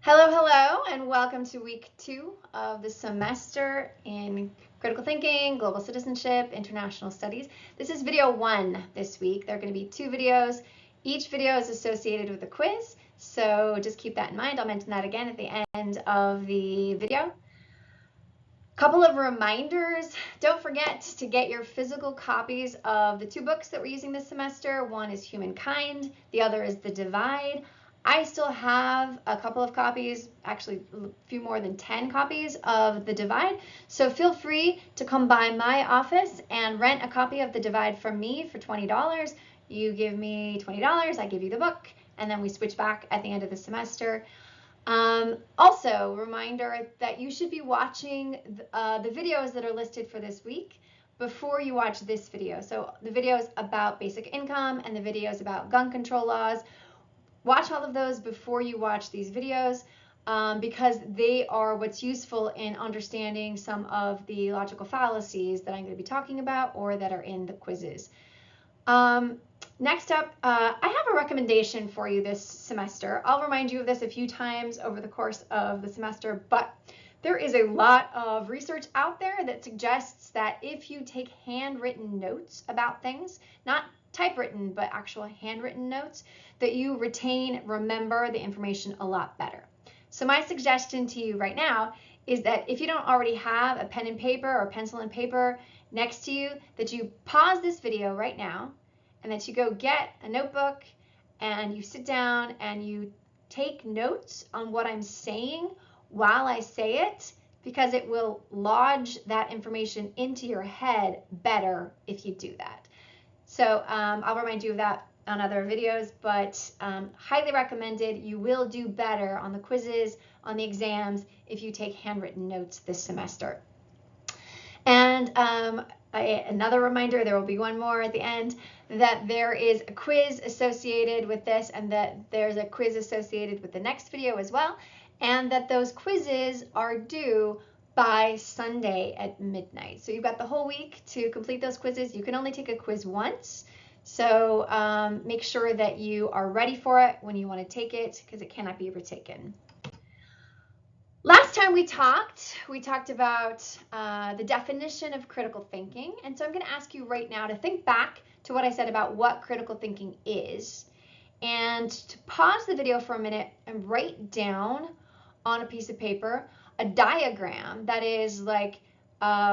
Hello, hello, and welcome to week 2 of the semester in critical thinking, global citizenship, international studies. This is video 1 this week. There are going to be 2 videos. Each video is associated with a quiz, so just keep that in mind. I'll mention that again at the end of the video. Couple of reminders. Don't forget to get your physical copies of the 2 books that we're using this semester. One is Humankind, the other is The Divide. I still have a couple of copies, actually a few more than 10 copies of The Divide. So feel free to come by my office and rent a copy of The Divide from me for $20. You give me $20, I give you the book, and then we switch back at the end of the semester. Also, reminder that you should be watching the videos that are listed for this week before you watch this video. So the videos about basic income and the videos about gun control laws. Watch all of those before you watch these videos because they are what's useful in understanding some of the logical fallacies that I'm going to be talking about or that are in the quizzes. Next up, I have a recommendation for you this semester. I'll remind you of this a few times over the course of the semester, but there is a lot of research out there that suggests that if you take handwritten notes about things, not typewritten, but actual handwritten notes, that you remember the information a lot better. So my suggestion to you right now is that if you don't already have a pen and paper or pencil and paper next to you, that you pause this video right now and that you go get a notebook and you sit down and you take notes on what I'm saying while I say it, because it will lodge that information into your head better if you do that. So I'll remind you of that on other videos, but highly recommended. You will do better on the quizzes, on the exams, if you take handwritten notes this semester. And another reminder, there will be one more at the end, that there is a quiz associated with this and that there's a quiz associated with the next video as well, and that those quizzes are due by Sunday at midnight. So you've got the whole week to complete those quizzes. You can only take a quiz once, so make sure that you are ready for it when you want to take it, because it cannot be retaken. Last time we talked about the definition of critical thinking, and so I'm going to ask you right now to think back to what I said about what critical thinking is, and to pause the video for a minute and write down on a piece of paper a diagram that is like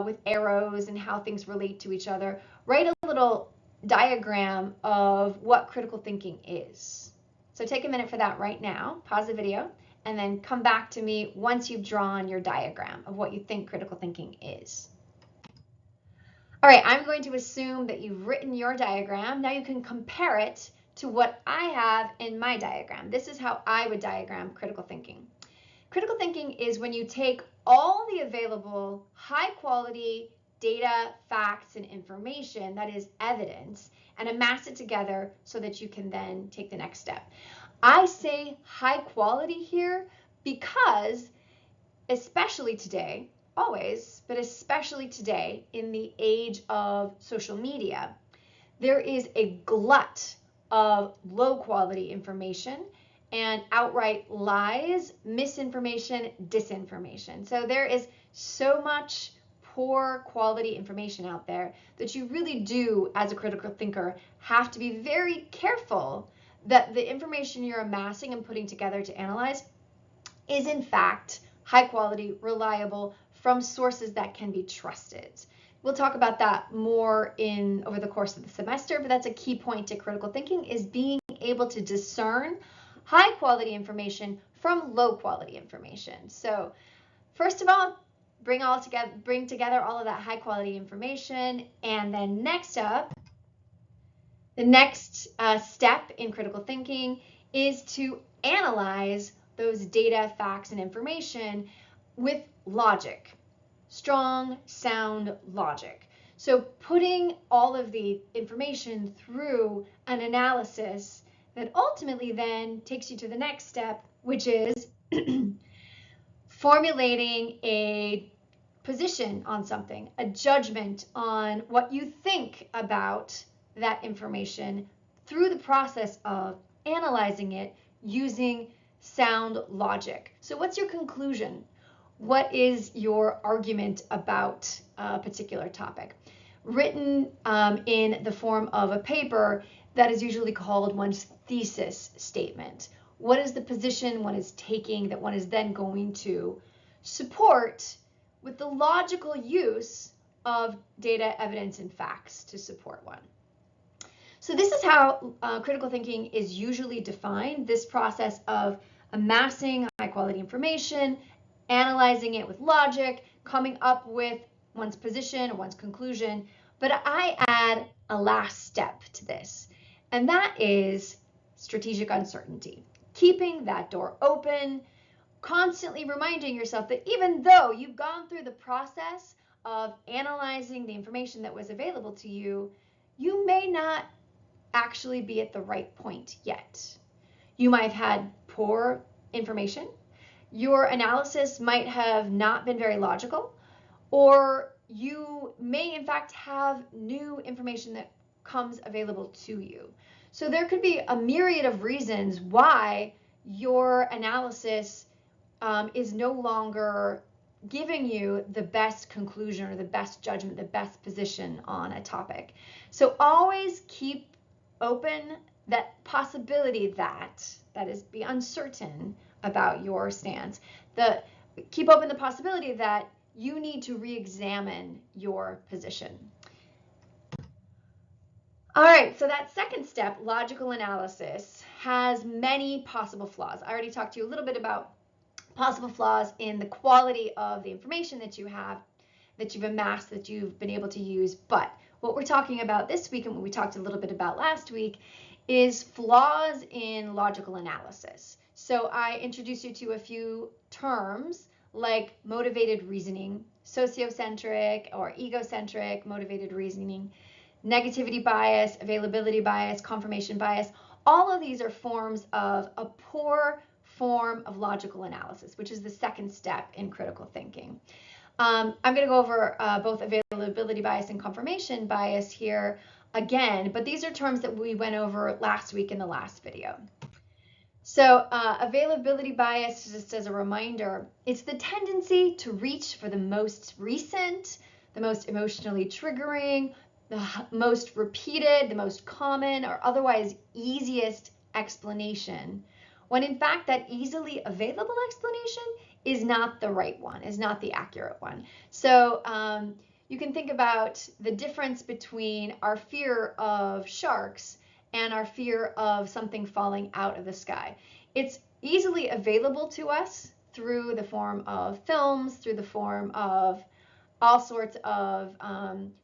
with arrows and how things relate to each other. Write a little diagram of what critical thinking is. So take a minute for that right now. Pause the video and then come back to me once you've drawn your diagram of what you think critical thinking is. All right, I'm going to assume that you've written your diagram. Now you can compare it to what I have in my diagram. This is how I would diagram critical thinking. Critical thinking is when you take all the available high quality data, facts, and information, that is evidence, and amass it together so that you can then take the next step. I say high quality here because, especially today, always, but especially today in the age of social media, there is a glut of low quality information and outright lies, misinformation, disinformation. So there is so much poor quality information out there that you really do, as a critical thinker, have to be very careful that the information you're amassing and putting together to analyze is in fact high quality, reliable, from sources that can be trusted. We'll talk about that more over the course of the semester, but that's a key point to critical thinking, is being able to discern high quality information from low quality information. So first of all, bring together all of that high quality information, and then next up, the next step in critical thinking is to analyze those data, facts, and information with logic, strong, sound logic. So putting all of the information through an analysis that ultimately then takes you to the next step, which is formulating a position on something, a judgment on what you think about that information through the process of analyzing it using sound logic. So what's your conclusion? What is your argument about a particular topic? Written in the form of a paper that is usually called one's thesis statement. What is the position one is taking that one is then going to support with the logical use of data, evidence, and facts to support one? So this is how critical thinking is usually defined, this process of amassing high quality information, analyzing it with logic, coming up with one's position or one's conclusion. But I add a last step to this, and that is strategic uncertainty. Keeping that door open, constantly reminding yourself that even though you've gone through the process of analyzing the information that was available to you, you may not actually be at the right point yet. You might have had poor information. Your analysis might have not been very logical, or you may in fact have new information that comes available to you. So there could be a myriad of reasons why your analysis is no longer giving you the best conclusion or the best judgment, the best position on a topic. So always keep open that possibility that is, be uncertain about your stance. Keep open the possibility that you need to re-examine your position. All right, so that second step, logical analysis, has many possible flaws. I already talked to you a little bit about possible flaws in the quality of the information that you have, that you've amassed, that you've been able to use. But what we're talking about this week and what we talked a little bit about last week is flaws in logical analysis. So I introduced you to a few terms like motivated reasoning, sociocentric or egocentric motivated reasoning, negativity bias, availability bias, confirmation bias. All of these are forms of a poor form of logical analysis, which is the second step in critical thinking. I'm going to go over both availability bias and confirmation bias here again, but these are terms that we went over last week in the last video. So availability bias, just as a reminder, it's the tendency to reach for the most recent, the most emotionally triggering, the most repeated, the most common, or otherwise easiest explanation, when in fact that easily available explanation is not the right one, is not the accurate one. So you can think about the difference between our fear of sharks and our fear of something falling out of the sky. It's easily available to us through the form of films, through the form of all sorts of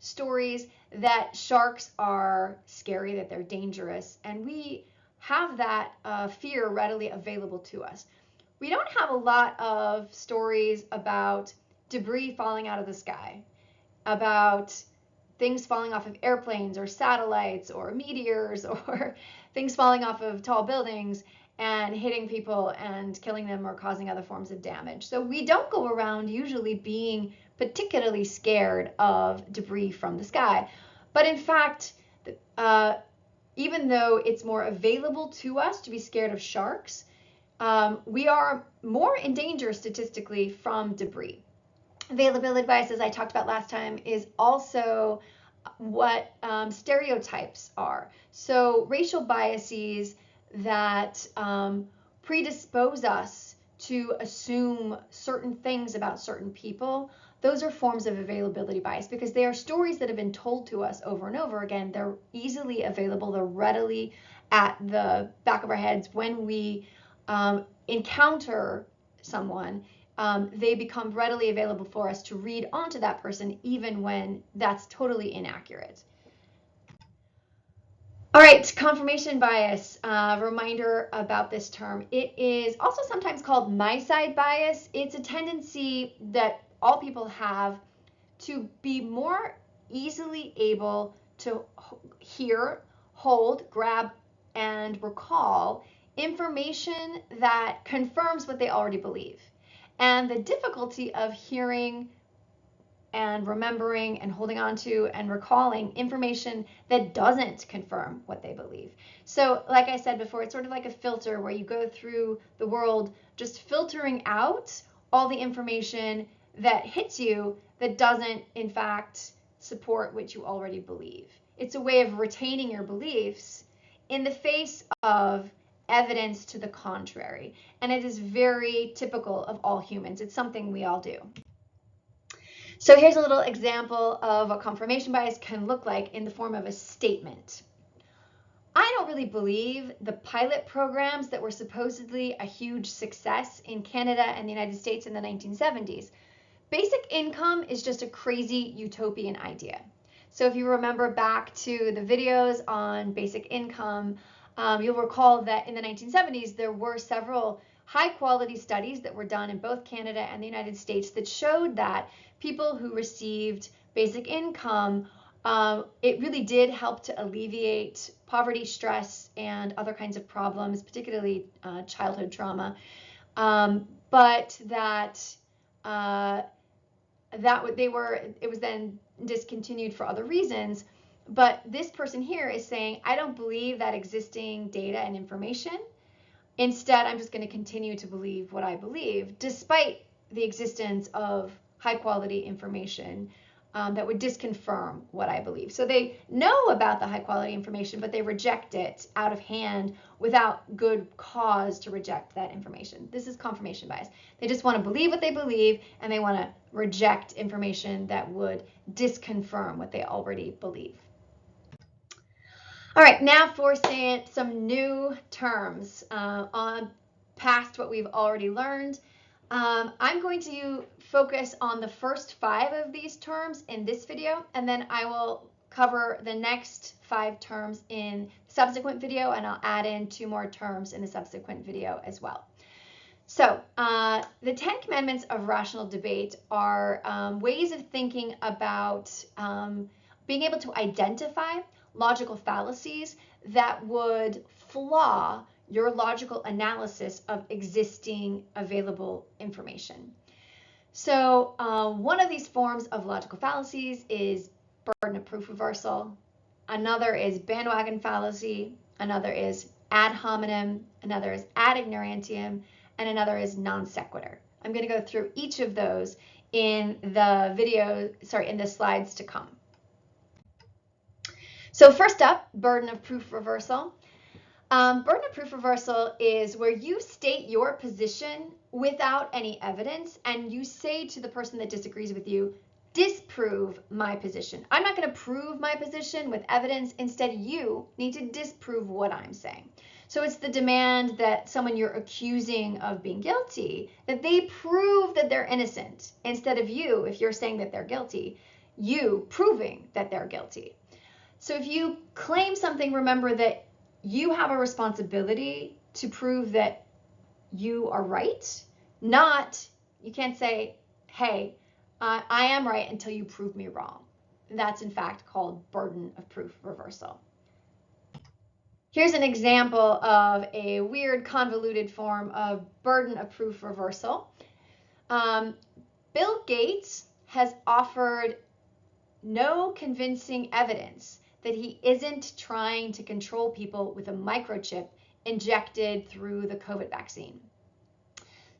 stories that sharks are scary, that they're dangerous, and we have that fear readily available to us. We don't have a lot of stories about debris falling out of the sky, about things falling off of airplanes or satellites or meteors or things falling off of tall buildings and hitting people and killing them or causing other forms of damage. So we don't go around usually being particularly scared of debris from the sky. But in fact, even though it's more available to us to be scared of sharks, we are more in danger statistically from debris. Availability bias, as I talked about last time, is also what stereotypes are. So racial biases that predispose us to assume certain things about certain people, those are forms of availability bias because they are stories that have been told to us over and over again. They're easily available, they're readily at the back of our heads. When we encounter someone, they become readily available for us to read onto that person even when that's totally inaccurate. All right, confirmation bias, reminder about this term. It is also sometimes called my side bias. It's a tendency that all people have to be more easily able to hear, hold, grab, and recall information that confirms what they already believe. And the difficulty of hearing and remembering and holding on to and recalling information that doesn't confirm what they believe. So like I said before, it's sort of like a filter where you go through the world just filtering out all the information that hits you that doesn't in fact support what you already believe. It's a way of retaining your beliefs in the face of evidence to the contrary. And it is very typical of all humans. It's something we all do. So here's a little example of what confirmation bias can look like in the form of a statement. I don't really believe the pilot programs that were supposedly a huge success in Canada and the United States in the 1970s. Basic income is just a crazy utopian idea. So if you remember back to the videos on basic income, you'll recall that in the 1970s, there were several high quality studies that were done in both Canada and the United States that showed that people who received basic income, it really did help to alleviate poverty, stress, and other kinds of problems, particularly childhood trauma. But it was then discontinued for other reasons. But this person here is saying, I don't believe that existing data and information. Instead, I'm just going to continue to believe what I believe, despite the existence of high quality information that would disconfirm what I believe. So they know about the high quality information, but they reject it out of hand without good cause to reject that information. This is confirmation bias. They just want to believe what they believe, and they want to reject information that would disconfirm what they already believe. All right, now for some new terms on past what we've already learned. I'm going to focus on the first 5 of these terms in this video, and then I will cover the next 5 terms in subsequent video, and I'll add in 2 more terms in the subsequent video as well. So the 10 commandments of rational debate are ways of thinking about being able to identify logical fallacies that would flaw your logical analysis of existing available information. So one of these forms of logical fallacies is burden of proof reversal. Another is bandwagon fallacy. Another is ad hominem. Another is ad ignorantium. And another is non sequitur. I'm going to go through each of those in the slides to come. So first up, burden of proof reversal. Burden of proof reversal is where you state your position without any evidence, and you say to the person that disagrees with you, disprove my position. I'm not going to prove my position with evidence. Instead, you need to disprove what I'm saying. So it's the demand that someone you're accusing of being guilty, that they prove that they're innocent, instead of you, if you're saying that they're guilty, you proving that they're guilty. So if you claim something, remember that you have a responsibility to prove that you are right. You can't say, hey, I am right until you prove me wrong. That's in fact called burden of proof reversal. Here's an example of a weird convoluted form of burden of proof reversal. Bill Gates has offered no convincing evidence that he isn't trying to control people with a microchip injected through the COVID vaccine.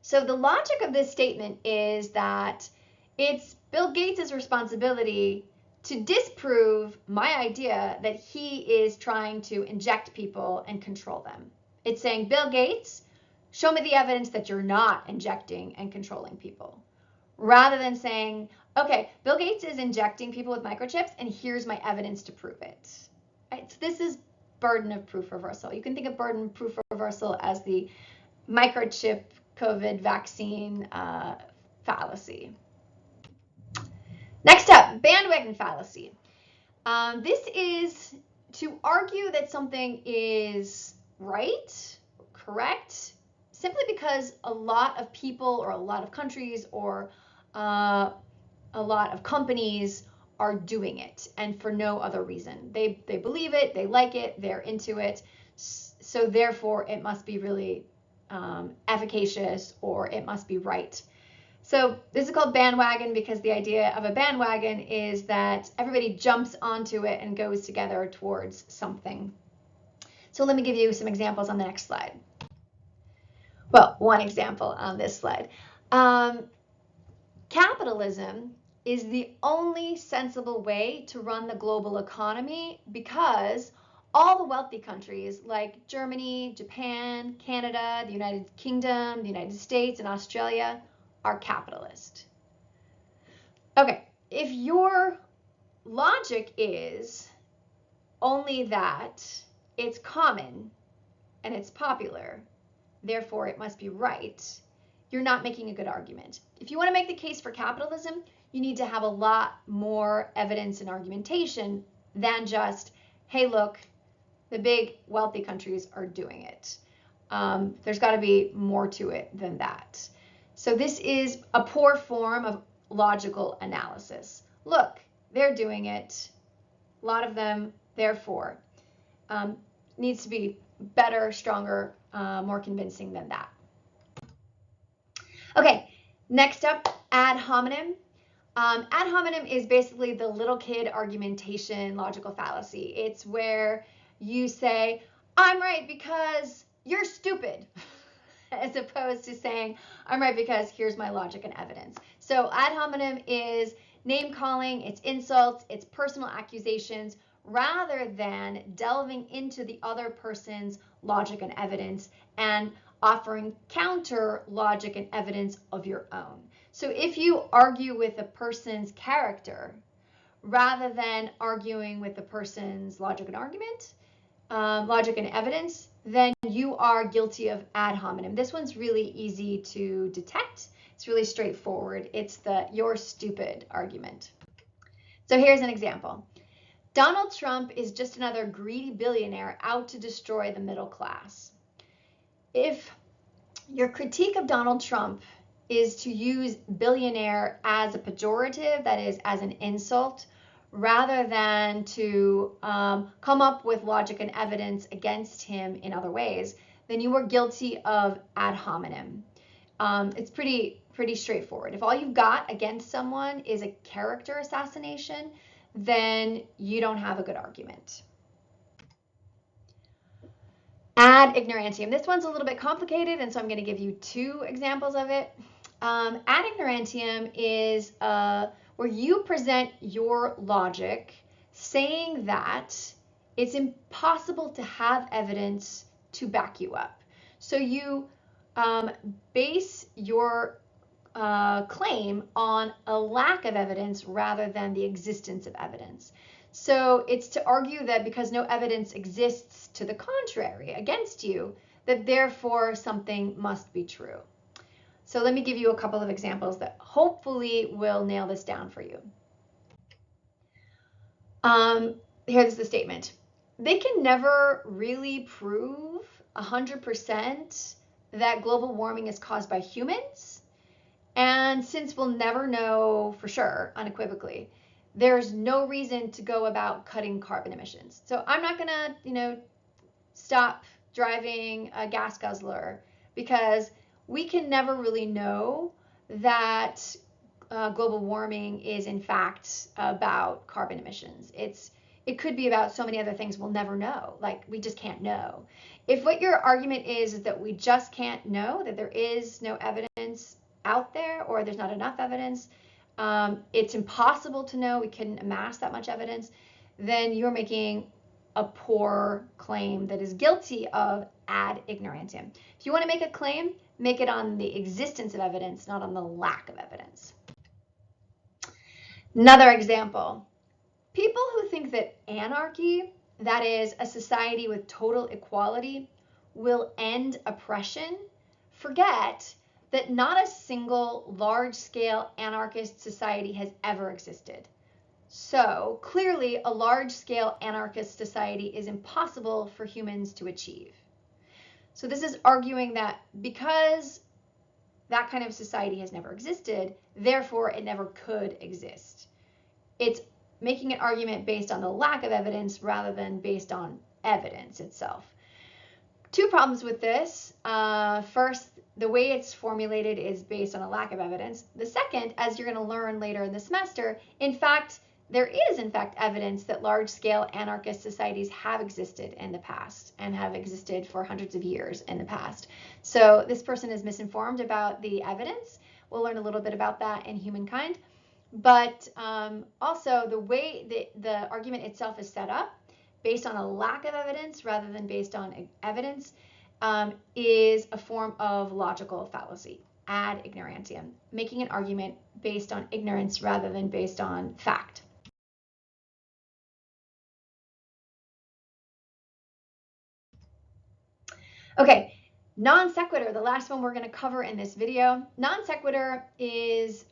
So the logic of this statement is that it's Bill Gates' responsibility to disprove my idea that he is trying to inject people and control them. It's saying, Bill Gates, show me the evidence that you're not injecting and controlling people. Rather than saying, okay, Bill Gates is injecting people with microchips, and here's my evidence to prove it. Right? So this is burden of proof reversal. You can think of burden of proof reversal as the microchip COVID vaccine fallacy. Next up, bandwagon fallacy. This is to argue that something is right, correct, simply because a lot of people or a lot of countries or a lot of companies are doing it, and for no other reason. They believe it, they like it, they're into it, so therefore it must be really efficacious, or it must be right. So this is called bandwagon because the idea of a bandwagon is that everybody jumps onto it and goes together towards something. So let me give you some examples on the next slide. Well, one example on this slide. Capitalism is the only sensible way to run the global economy because all the wealthy countries like Germany, Japan, Canada, the United Kingdom, the United States, and Australia are capitalist. Okay, if your logic is only that it's common and it's popular, therefore it must be right, you're not making a good argument. If you want to make the case for capitalism, you need to have a lot more evidence and argumentation than just, hey, look, the big wealthy countries are doing it. There's got to be more to it than that. So this is a poor form of logical analysis. Look, they're doing it. A lot of them, therefore, needs to be better, stronger, more convincing than that. Okay, next up, ad hominem. Ad hominem is basically the little kid argumentation logical fallacy. It's where you say, I'm right because you're stupid, as opposed to saying, I'm right because here's my logic and evidence. So ad hominem is name calling, it's insults, it's personal accusations, rather than delving into the other person's logic and evidence and offering counter logic and evidence of your own. So if you argue with a person's character, rather than arguing with the person's logic and argument, logic and evidence, then you are guilty of ad hominem. This one's really easy to detect. It's really straightforward. It's the you're stupid argument. So here's an example. Donald Trump is just another greedy billionaire out to destroy the middle class. If your critique of Donald Trump is to use billionaire as a pejorative, that is, as an insult, rather than to come up with logic and evidence against him in other ways, then you are guilty of ad hominem. It's pretty straightforward. If all you've got against someone is a character assassination, then you don't have a good argument. Ad ignorantium. This one's a little bit complicated, and so I'm going to give you two examples of it. Ad ignorantium is where you present your logic saying that it's impossible to have evidence to back you up. So you base your claim on a lack of evidence rather than the existence of evidence. So it's to argue that because no evidence exists to the contrary against you, that therefore something must be true. So let me give you a couple of examples that hopefully will nail this down for you. Here's the statement. They can never really prove 100% that global warming is caused by humans. And since we'll never know for sure, unequivocally, there's no reason to go about cutting carbon emissions. So I'm not going to, stop driving a gas guzzler because we can never really know that global warming is in fact about carbon emissions. It could be about so many other things we'll never know. Like, we just can't know. If what your argument is that we just can't know, that there is no evidence out there, or there's not enough evidence, it's impossible to know, we couldn't amass that much evidence, then you're making a poor claim that is guilty of ad ignorantium. If you want to make a claim, make it on the existence of evidence, not on the lack of evidence. Another example. People who think that anarchy, that is, a society with total equality, will end oppression, forget that not a single large-scale anarchist society has ever existed. So clearly, a large-scale anarchist society is impossible for humans to achieve. So this is arguing that because that kind of society has never existed, therefore it never could exist. It's making an argument based on the lack of evidence rather than based on evidence itself. Two problems with this. First, the way it's formulated is based on a lack of evidence. The second, as you're going to learn later in the semester, in fact, there is in fact evidence that large-scale anarchist societies have existed in the past and have existed for hundreds of years in the past. So this person is misinformed about the evidence. We'll learn a little bit about that in humankind. But also the way the argument itself is set up, based on a lack of evidence rather than based on evidence, is a form of logical fallacy, ad ignorantium, making an argument based on ignorance rather than based on fact. Okay, non sequitur, the last one we're going to cover in this video. Non sequitur is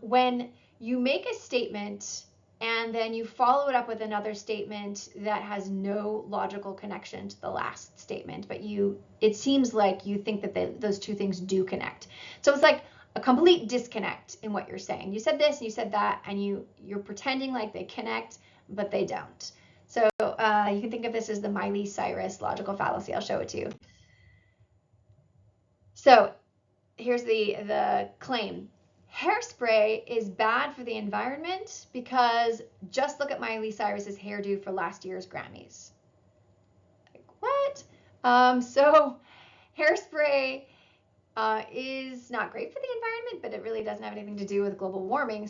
when you make a statement and then you follow it up with another statement that has no logical connection to the last statement, but it seems like you think that those two things do connect. So it's like a complete disconnect in what you're saying. You said this, you said that, and you're pretending like they connect, but they don't. So you can think of this as the Miley Cyrus logical fallacy. I'll show it to you. So here's the claim. Hairspray is bad for the environment because just look at Miley Cyrus's hairdo for last year's Grammys. Like, what? So hairspray is not great for the environment, but it really doesn't have anything to do with global warming,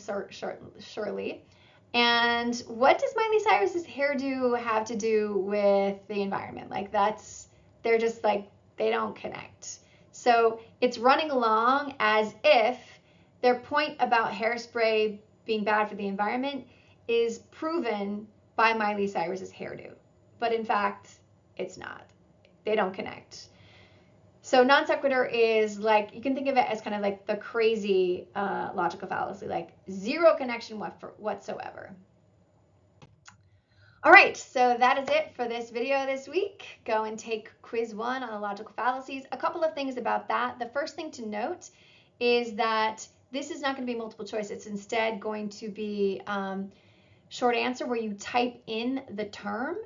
surely. And what does Miley Cyrus's hairdo have to do with the environment? Like they're just like, they don't connect. So it's running along as if their point about hairspray being bad for the environment is proven by Miley Cyrus's hairdo. But in fact, it's not. They don't connect. So non sequitur is like, you can think of it as kind of like the crazy logical fallacy, like zero connection whatsoever. All right, so that is it for this video this week. Go and take quiz 1 on the logical fallacies. A couple of things about that. The first thing to note is that this is not going to be multiple choice. It's instead going to be short answer where you type in the term,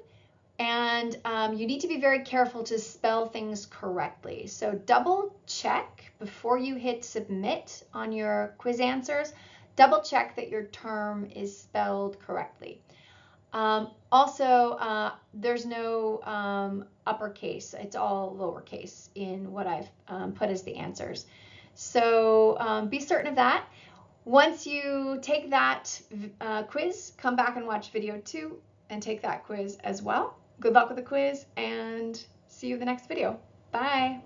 and you need to be very careful to spell things correctly. So double check before you hit submit on your quiz answers. Double check that your term is spelled correctly. Also, there's no uppercase. It's all lowercase in what I've put as the answers. So be certain of that. Once you take that quiz, come back and watch video 2 and take that quiz as well. Good luck with the quiz and see you in the next video. Bye.